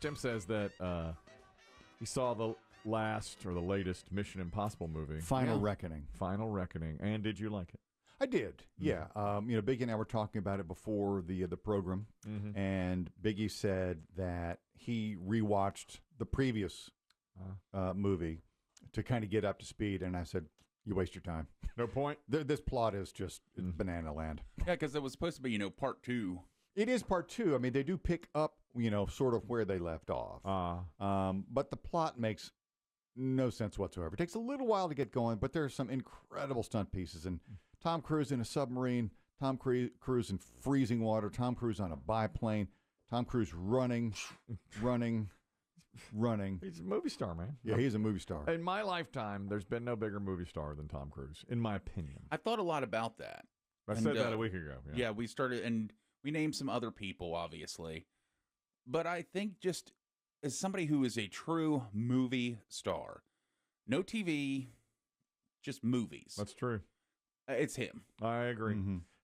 Tim says that he saw the last or the latest Mission Impossible movie. Final Reckoning. Final Reckoning. And did you like it? I did, yeah. Biggie and I were talking about it before the program, and Biggie said that he rewatched the previous movie to kind of get up to speed, and I said, you waste your time. No point? This plot is just banana land. Yeah, because it was supposed to be, part 2. It is part 2. I mean, they do pick up, sort of where they left off. But the plot makes no sense whatsoever. It takes a little while to get going, but there are some incredible stunt pieces. And Tom Cruise in a submarine, Tom Cruise in freezing water, Tom Cruise on a biplane, Tom Cruise running. He's a movie star, man. Yeah, he's a movie star. In my lifetime, there's been no bigger movie star than Tom Cruise, in my opinion. I thought a lot about that. I said that a week ago. Yeah, we started, and we named some other people, obviously. But I think just as somebody who is a true movie star, no TV, just movies. That's true. It's him. I agree.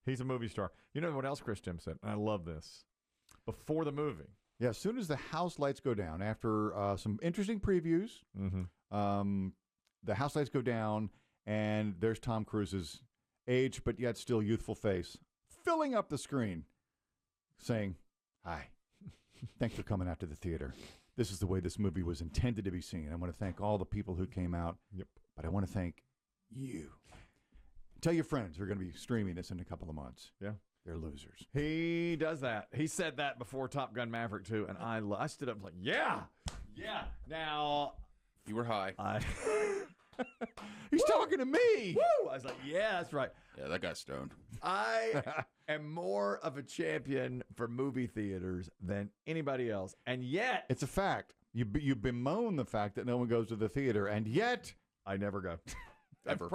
He's a movie star. You know what else Chris Tim said? And I love this. Before the movie. Yeah, as soon as the house lights go down, after some interesting previews, the house lights go down, and there's Tom Cruise's aged but yet still youthful face filling up the screen, saying, "Hi, thanks for coming out to the theater. This is the way this movie was intended to be seen. I want to thank all the people who came out, but I want to thank you. Tell your friends we're going to be streaming this in a couple of months. Yeah, they're losers." He does that. He said that before Top Gun Maverick too, and I stood up and was like, yeah. Now you were high. He's talking to me. Woo! I was like, yeah, that's right. Yeah, that guy's stoned. I am more of a champion for movie theaters than anybody else, and yet it's a fact. You bemoan the fact that no one goes to the theater, and yet I never go. Ever.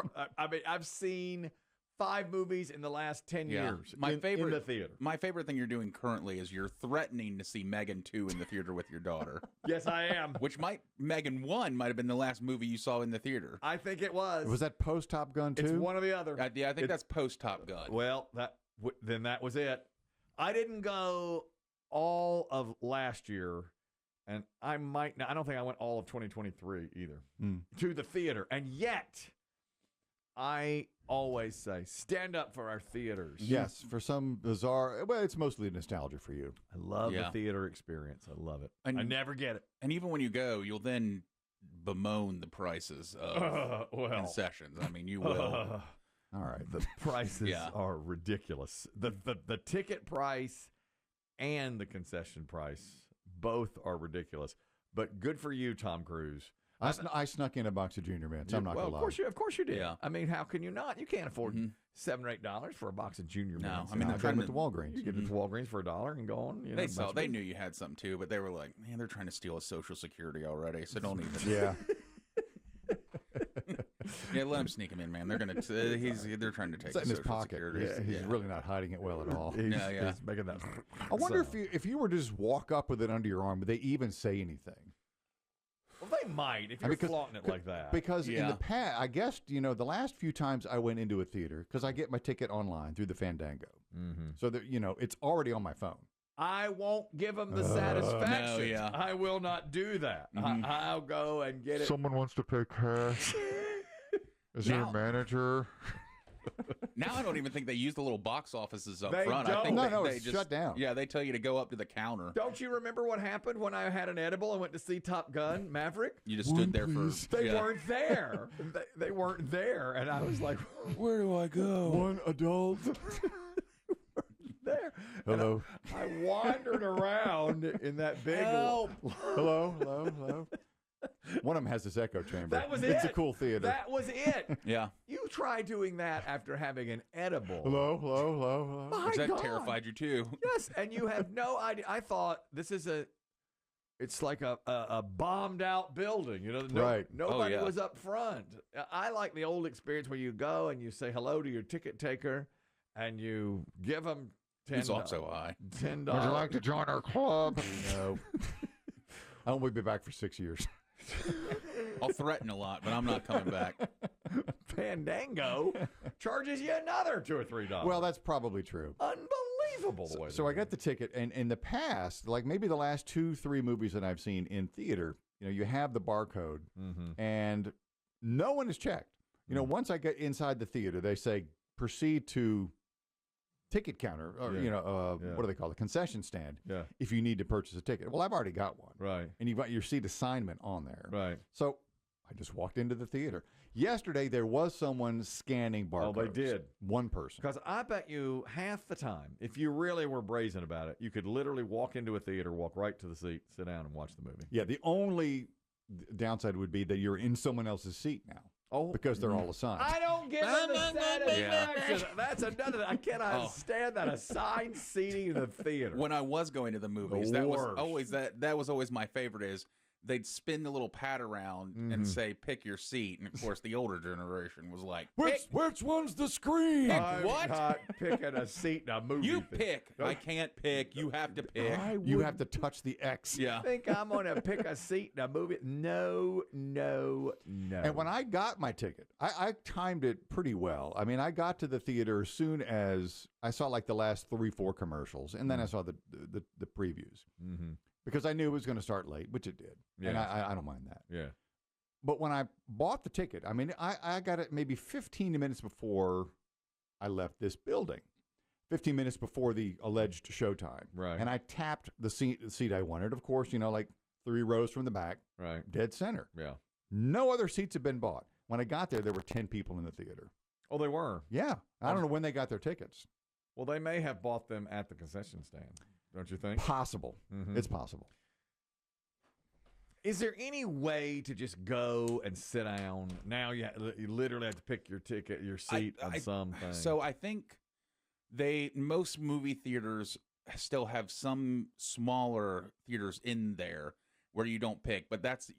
I've seen 5 movies in the last 10 years in the theater. My favorite thing you're doing currently is you're threatening to see Megan 2 in the theater with your daughter. Yes, I am. Megan 1 might have been the last movie you saw in the theater. I think it was. Was that post Top Gun 2? It's one or the other. Yeah, I think that's post Top Gun. Well, then that was it. I didn't go all of last year, and I don't think I went all of 2023 either to the theater, and yet I always say, stand up for our theaters. Yes, for some bizarre, well, it's mostly nostalgia for you. I love the theater experience. I love it. I never get it. And even when you go, you'll then bemoan the prices of concessions. I mean, you will. All right. The prices are ridiculous. The ticket price and the concession price both are ridiculous. But good for you, Tom Cruise. I snuck in a box of Junior Mints. I'm not going to lie. Of course you did. Yeah. I mean, how can you not? You can't afford $7 or $8 for a box of Junior Mints. I mean, they're trying at the Walgreens. You get it to Walgreens for $1 and go on. They knew you had something too, but they were like, man, they're trying to steal his Social Security already, so don't even. Yeah. Yeah, let him sneak him in, man. They're gonna. They're trying to take it's in his Social pocket. Security. Yeah, he's really not hiding it well at all. He's making that. I wonder if you were to just walk up with it under your arm, would they even say anything? Well, they might if you're flaunting it like that. Because in the past, I guess, the last few times I went into a theater, because I get my ticket online through the Fandango. So that, it's already on my phone. I won't give them the satisfaction. No, yeah. I will not do that. I'll go and get it. Someone wants to pay cash. Is there a manager? Now I don't even think they use the little box offices up They front. don't. I think they it's just shut down. Yeah, they tell you to go up to the counter. Don't you remember what happened when I had an edible and went to see Top Gun Maverick? You just stood there for. They weren't there. They weren't there, and I was like, "Where do I go?" One adult. There. Hello. I wandered around in that big. Hello. One of them has this echo chamber. That was It's a cool theater. That was it. Yeah. You try doing that after having an edible. Hello. My That God. terrified you too. Yes, and you have no idea. I thought this is it's like a bombed out building. Right. Nobody was up front. I like the old experience where you go and you say hello to your ticket taker and you give them $10. He's also high. $10. Would you like to join our club? No. I won't be back for 6 years. I'll threaten a lot, but I'm not coming back. Fandango charges you another $2 or $3. Well, that's probably true. Unbelievable. unbelievable the way. So I got the ticket, and in the past, like maybe the last 2-3 movies that I've seen in theater, you have the barcode, and no one is checked. Once I get inside the theater, they say proceed to ticket counter, or what do they call it, concession stand. Yeah. If you need to purchase a ticket, well, I've already got one. Right. And you've got your seat assignment on there. Right. So I just walked into the theater. Yesterday, there was someone scanning barcodes. Oh, they did. One person. Because I bet you half the time, if you really were brazen about it, you could literally walk into a theater, walk right to the seat, sit down, and watch the movie. Yeah, the only downside would be that you're in someone else's seat now. Oh, because they're all assigned. I don't give them the satisfaction. That's another thing. I cannot stand that assigned seating in the theater. When I was going to the movies, that was always my favorite. Is they'd spin the little pad around and say, "Pick your seat," and of course, the older generation was like, "Which one's the screen?" I'm not picking a seat in a movie. You pick. I can't pick. You have to pick. You have to touch the X. Yeah. I think I'm going to pick a seat in a movie. No. And when I got my ticket, I timed it pretty well. I mean, I got to the theater as soon as I saw like the last 3-4 commercials, and then I saw the previews. Because I knew it was going to start late, which it did. Yeah. And I don't mind that. Yeah. But when I bought the ticket, I mean, I got it maybe 15 minutes before I left this building. 15 minutes before the alleged showtime. Right. And I tapped the seat I wanted, of course, like 3 rows from the back. Right. Dead center. Yeah. No other seats had been bought. When I got there were 10 people in the theater. Oh, they were? Yeah. I don't know when they got their tickets. Well, they may have bought them at the concession stand. Don't you think? Possible. It's possible. Is there any way to just go and sit down? Now you literally have to pick your ticket, your seat on something. So I think most movie theaters still have some smaller theaters in there where you don't pick, but that's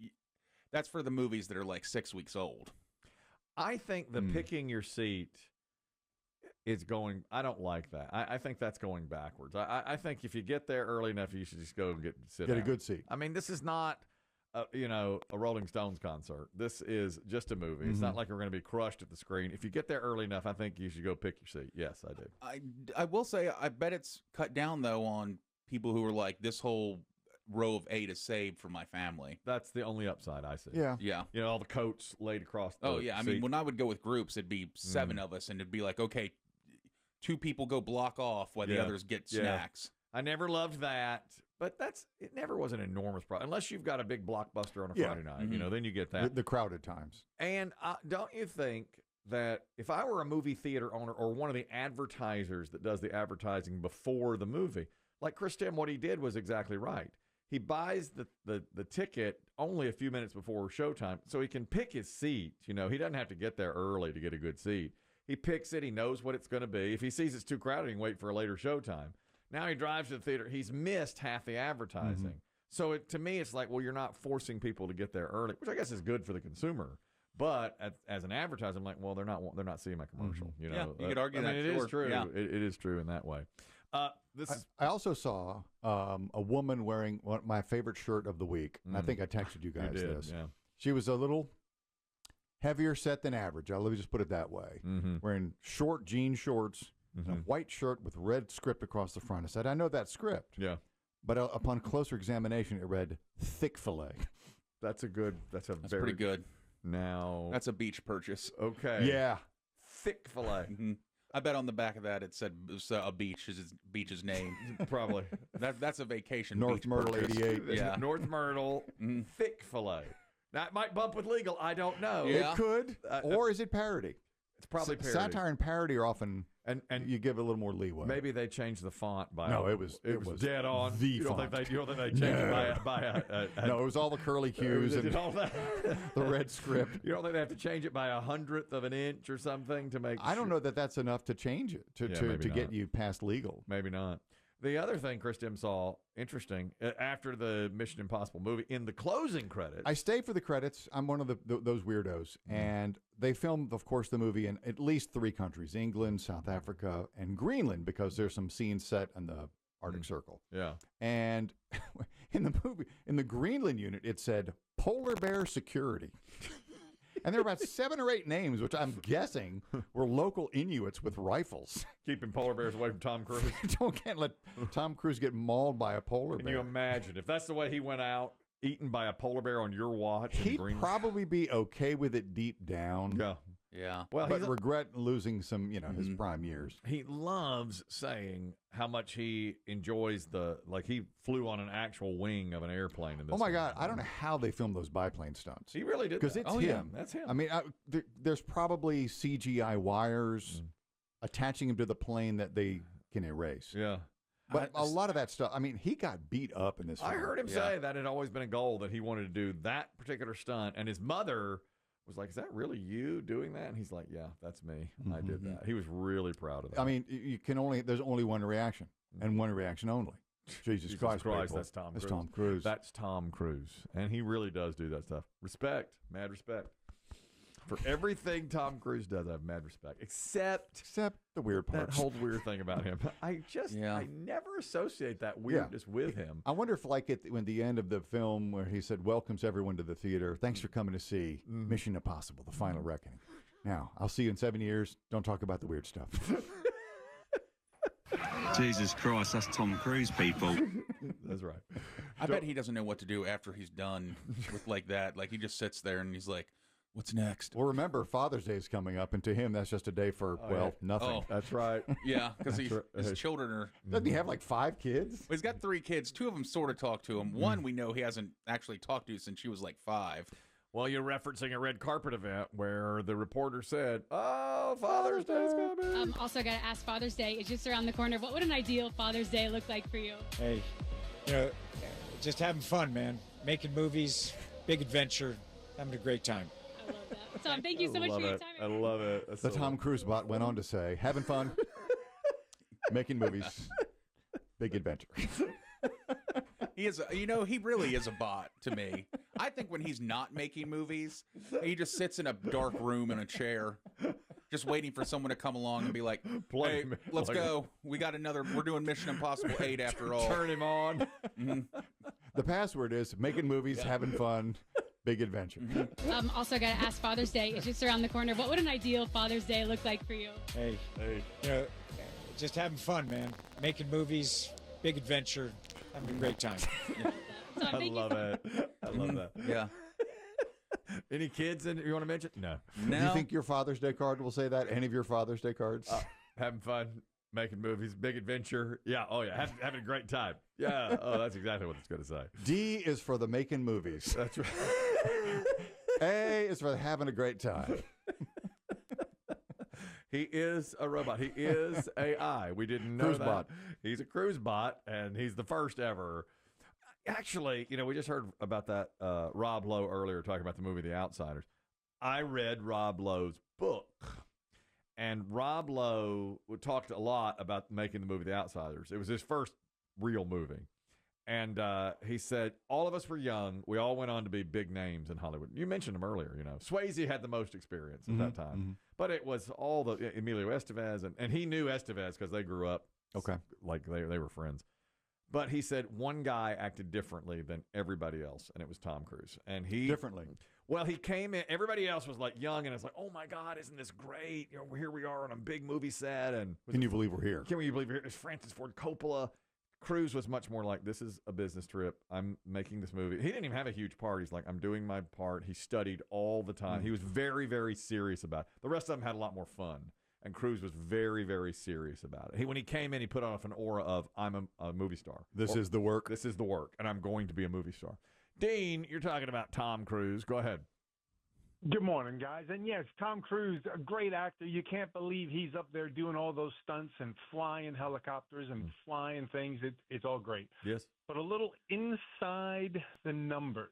for the movies that are like 6 weeks old. I think the picking your seat is going. I don't like that. I think that's going backwards. I think if you get there early enough, you should just go and sit down. A good seat. I mean, this is not a Rolling Stones concert. This is just a movie. It's not like we're going to be crushed at the screen. If you get there early enough, I think you should go pick your seat. Yes, I do. I will say, I bet it's cut down though on people who are like, this whole row of 8 is saved for my family. That's the only upside I see. Yeah. All the coats laid across the seat. I mean, when I would go with groups, it'd be 7 of us, and it'd be like, okay, 2 people go block off while the others get snacks. I never loved that, but it never was an enormous problem. Unless you've got a big blockbuster on a Friday night, then you get that. The crowded times. And don't you think that if I were a movie theater owner or one of the advertisers that does the advertising before the movie, like Chris Demm, what he did was exactly right. He buys the ticket only a few minutes before showtime so he can pick his seat. He doesn't have to get there early to get a good seat. He picks it. He knows what it's going to be. If he sees it's too crowded, he can wait for a later showtime. Now he drives to the theater. He's missed half the advertising. So to me, it's like, well, you're not forcing people to get there early, which I guess is good for the consumer. But as an advertiser, I'm like, well, they're not seeing my commercial. Yeah, you could argue that. It is true. Yeah. It is true in that way. I also saw a woman wearing my favorite shirt of the week. And I think I texted you guys this. Yeah. She was a little heavier set than average. Let me just put it that way. Wearing short jean shorts, and a white shirt with red script across the front. I said, I know that script. Yeah. But upon closer examination, it read thick fillet. That's pretty good. Now that's a beach purchase. Okay. Yeah. Thick fillet. I bet on the back of that it said a beach is its beach's name. Probably. That's a vacation. North beach Myrtle purchase. 88. Yeah. North Myrtle thick fillet. Now it might bump with legal. I don't know. Yeah. It could. Or is it parody? It's probably parody. Satire and parody are often, and you give a little more leeway. Maybe they changed the font by. No, it was dead on. The font. You don't think they changed it by a no, it was all the curly cues and all that. The red script. You don't think they have to change it by 1/100 of an inch or something to make? I don't know that that's enough to change it to get you past legal. Maybe not. The other thing Chris Demm saw, interesting, after the Mission Impossible movie, in the closing credits. I stay for the credits. I'm one of those weirdos. And they filmed, of course, the movie in at least 3 countries, England, South Africa, and Greenland, because there's some scenes set in the Arctic Circle. Yeah. And in the movie, in the Greenland unit, it said, Polar Bear Security. And there are about 7 or 8 names, which I'm guessing were local Inuits with rifles. Keeping polar bears away from Tom Cruise. Can't let Tom Cruise get mauled by a polar bear. Can you imagine if that's the way he went out, eaten by a polar bear on your watch? He'd probably be okay with it deep down. Yeah. Yeah. Well, but regret losing some, his prime years. He loves saying how much he enjoys he flew on an actual wing of an airplane in this. Oh my God. I don't know how they filmed those biplane stunts. He really did. Because it's him. Yeah, that's him. I mean, there's probably CGI wires attaching him to the plane that they can erase. Yeah. But a lot of that stuff, I mean, he got beat up in this film. I heard him say that had always been a goal, that he wanted to do that particular stunt. And his mother was like, is that really you doing that? And he's like, yeah, that's me. I did that. He was really proud of that. I mean, there's only one reaction, and one reaction only. Jesus Christ, that's Tom Cruise. That's Tom Cruise. That's Tom Cruise. And he really does do that stuff. Respect. Mad respect. For everything Tom Cruise does, I have mad respect. Except the weird parts. That whole weird thing about him. I never associate that weirdness with him. I wonder if, when the end of the film where he said, welcomes everyone to the theater, thanks for coming to see Mission Impossible, The Final Reckoning. Now, I'll see you in 7 years. Don't talk about the weird stuff. Jesus Christ, that's Tom Cruise, people. That's right. I bet he doesn't know what to do after he's done with that. Like, he just sits there and he's like, what's next? Well, remember, Father's Day is coming up, and to him, that's just a day for, nothing. Oh, that's right. Yeah, because his children are... Doesn't he have 5 kids? Well, he's got 3 kids. 2 of them sort of talk to him. One we know he hasn't actually talked to since she was 5. Well, you're referencing a red carpet event where the reporter said, oh, Father's Day's coming. Also got to ask, Father's Day is just around the corner. What would an ideal Father's Day look like for you? Hey, just having fun, man. Making movies, big adventure, having a great time. I love that. Tom, thank you so much for your time. I love it. That's the Tom Cruise bot went on to say, having fun, making movies, big adventure. He is, he really is a bot to me. I think when he's not making movies, he just sits in a dark room in a chair, just waiting for someone to come along and be like, hey, let's go. We're doing Mission Impossible 8 after all. Turn him on. The password is making movies, having fun, big adventure. Also got to ask, Father's Day is just around the corner. What would an ideal Father's Day look like for you? Hey, just having fun, man. Making movies, big adventure, having a great time. I love it. I love that. Yeah. Any kids you want to mention? No. Do you think your Father's Day card will say that? Any of your Father's Day cards? Having fun, making movies, big adventure. Yeah. Oh, yeah. Having a great time. Yeah. Oh, that's exactly what it's going to say. D is for the making movies. That's right. A is for having a great time. He is a robot. He is AI. We didn't know Cruise that. bot. He's a cruise bot, and he's the first ever. Actually, we just heard about that Rob Lowe earlier talking about the movie The Outsiders. I read Rob Lowe's book, and Rob Lowe talked a lot about making the movie The Outsiders. It was his first real movie. And he said, all of us were young. We all went on to be big names in Hollywood. You mentioned him earlier, Swayze had the most experience at that time. Mm-hmm. But it was all the Emilio Estevez, and he knew Estevez because they grew up. Okay. Like they were friends. But he said one guy acted differently than everybody else, and it was Tom Cruise. And he differently. Well, he came in. Everybody else was young, and it's like, oh my God, isn't this great? Here we are on a big movie set, and can you believe we're here? Can you believe we're here? It's Francis Ford Coppola. Cruise was much more like, this is a business trip. I'm making this movie. He didn't even have a huge part. He's like, I'm doing my part. He studied all the time. He was very, very serious about it. The rest of them had a lot more fun. And Cruise was very, very serious about it. When he came in, he put off an aura of, I'm a movie star. This is the work. This is the work, and I'm going to be a movie star. Dean, you're talking about Tom Cruise. Go ahead. Good morning, guys. And yes, Tom Cruise, a great actor. You can't believe he's up there doing all those stunts and flying helicopters and flying things. It's all great. Yes. But a little inside the numbers.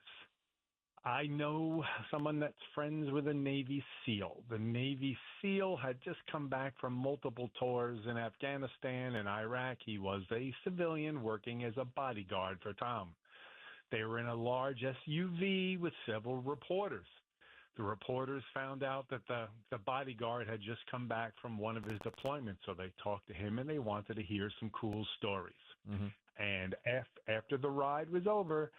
I know someone that's friends with a Navy SEAL. The Navy SEAL had just come back from multiple tours in Afghanistan and Iraq. He was a civilian working as a bodyguard for Tom. They were in a large SUV with several reporters. The reporters found out that the bodyguard had just come back from one of his deployments, so they talked to him and they wanted to hear some cool stories. Mm-hmm. And after the ride was over,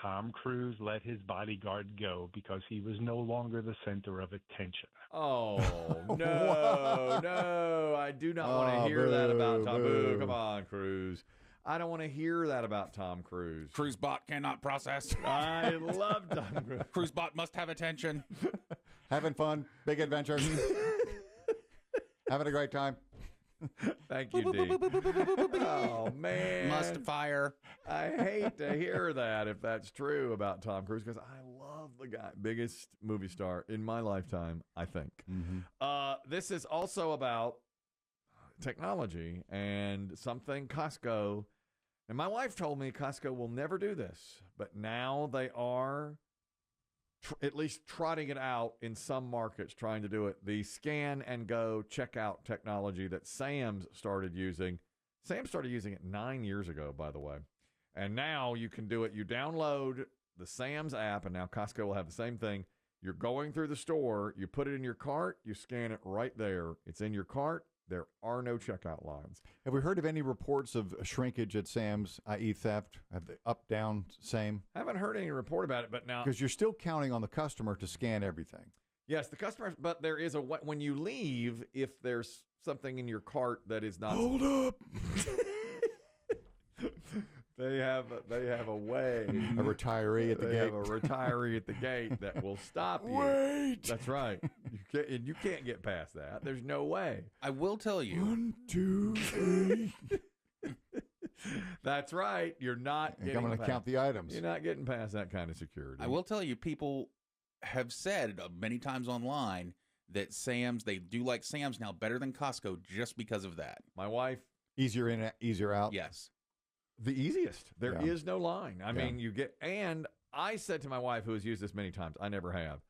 Tom Cruise let his bodyguard go because he was no longer the center of attention. Oh, no, I do not want to hear that about Tom. Boo, come on, Cruise. I don't want to hear that about Tom Cruise. CruiseBot cannot process. I love Tom Cruise. CruiseBot must have attention. Having fun, big adventure. Having a great time. Thank you, D. Oh, man. Must fire. I hate to hear that if that's true about Tom Cruise because I love the guy. Biggest movie star in my lifetime, I think. This is also about technology and something Costco. And my wife told me Costco will never do this, but now they are at least trotting it out in some markets, trying to do it. The scan and go checkout technology that Sam's started using. Sam started using it 9 years ago, by the way. And now you can do it. You download the Sam's app, and now Costco will have the same thing. You're going through the store. You put it in your cart. You scan it right there. It's in your cart. There are no checkout lines. Have we heard of any reports of shrinkage at Sam's, i.e. theft? Have they up, down, same? Haven't heard any report about it, but now... Because you're still counting on the customer to scan everything. Yes, the customer, but there is a... When you leave, if there's something in your cart that is not... Hold up! They have a way. A retiree at the They gate. have a retiree at the gate that will stop you. Wait! That's right. You can't get past that. There's no way. I will tell you. 1, 2, 3. That's right. You're not I'm getting going to count the items. You're not getting past that kind of security. I will tell you, people have said many times online that Sam's, they do like Sam's now better than Costco just because of that. My wife... Easier in, easier out. Yes. The easiest. There is Yeah. no line. I mean, you get... And I said to my wife, who has used this many times, I never have,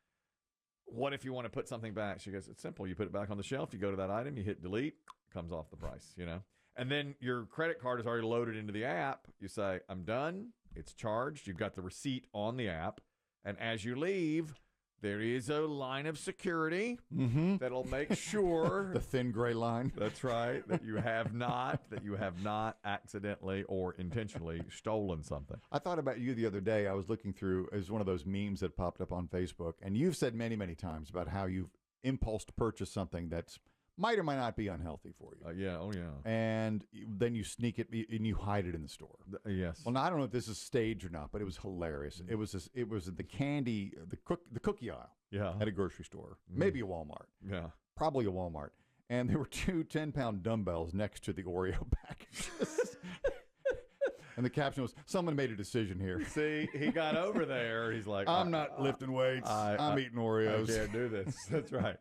what if you want to put something back? She goes, it's simple. You put it back on the shelf. You go to that item. You hit delete. Comes off the price, you know? And then your credit card is already loaded into the app. You say, I'm done. It's charged. You've got the receipt on the app. And as you leave, there is a line of security that'll make sure... The thin gray line. That's right. That you have not accidentally or intentionally stolen something. I thought about you the other day. I was looking through, it was one of those memes that popped up on Facebook, and you've said many, many times about how you've impulsed purchase something that's might or might not be unhealthy for you. Yeah, oh yeah. And then you sneak it and you hide it in the store. Yes. Well, now, I don't know if this is staged or not, but it was hilarious. It was the candy, the cookie aisle at a grocery store, maybe a Walmart. Yeah. Probably a Walmart. And there were 2 10-pound dumbbells next to the Oreo packages. And the caption was, someone made a decision here. See, he got over there. He's like, I'm not lifting weights. I'm eating Oreos. I can't do this. That's right.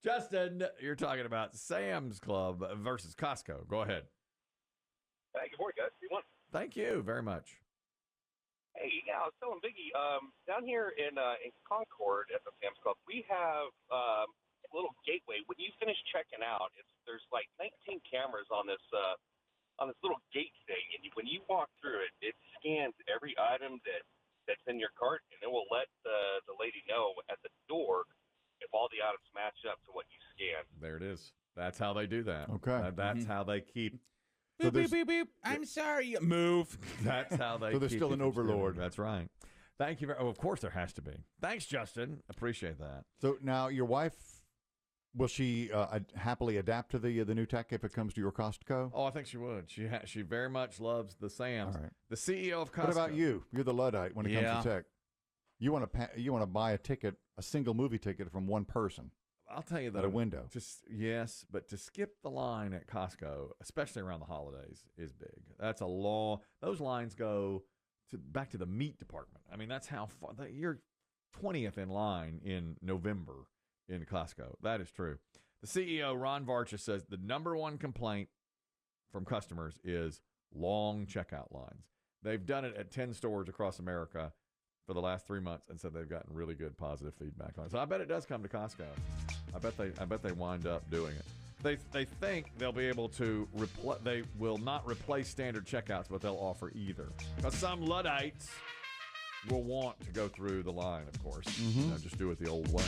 Justin, you're talking about Sam's Club versus Costco. Go ahead. Hey, good morning, guys. Good morning. Thank you very much. Hey, yeah, I was telling Biggie, down here in Concord at the Sam's Club, we have a little gateway. When you finish checking out, there's like 19 cameras on this little gate thing, and when you walk through it, it scans every item that's in your cart, and it will let the lady know at the door if all the items match up to what you scanned. There it is. That's how they do that. Okay. That's how they keep... Beep, beep, beep, beep. I'm sorry. Move. That's how they So there's keep still you an from overlord. stealing. That's right. Thank you. Of course there has to be. Thanks, Justin. Appreciate that. So now your wife, will she happily adapt to the new tech if it comes to your Costco? Oh, I think she would. She very much loves the Sam's. All right. The CEO of Costco. What about you? You're the Luddite when it comes to tech. You want to buy a single movie ticket from one person. I'll tell you that at a window. Yes, but to skip the line at Costco, especially around the holidays, is big. That's a long. Those lines go back to the meat department. I mean, that's how far. You're 20th in line in November in Costco. That is true. The CEO, Ron Varcha, says the number one complaint from customers is long checkout lines. They've done it at 10 stores across America for the last 3 months, and said they've gotten really good positive feedback on it. So I bet it does come to Costco. I bet they wind up doing it. They think they'll be able to they will not replace standard checkouts, but they'll offer either. Because some Luddites will want to go through the line, of course. Just do it the old way.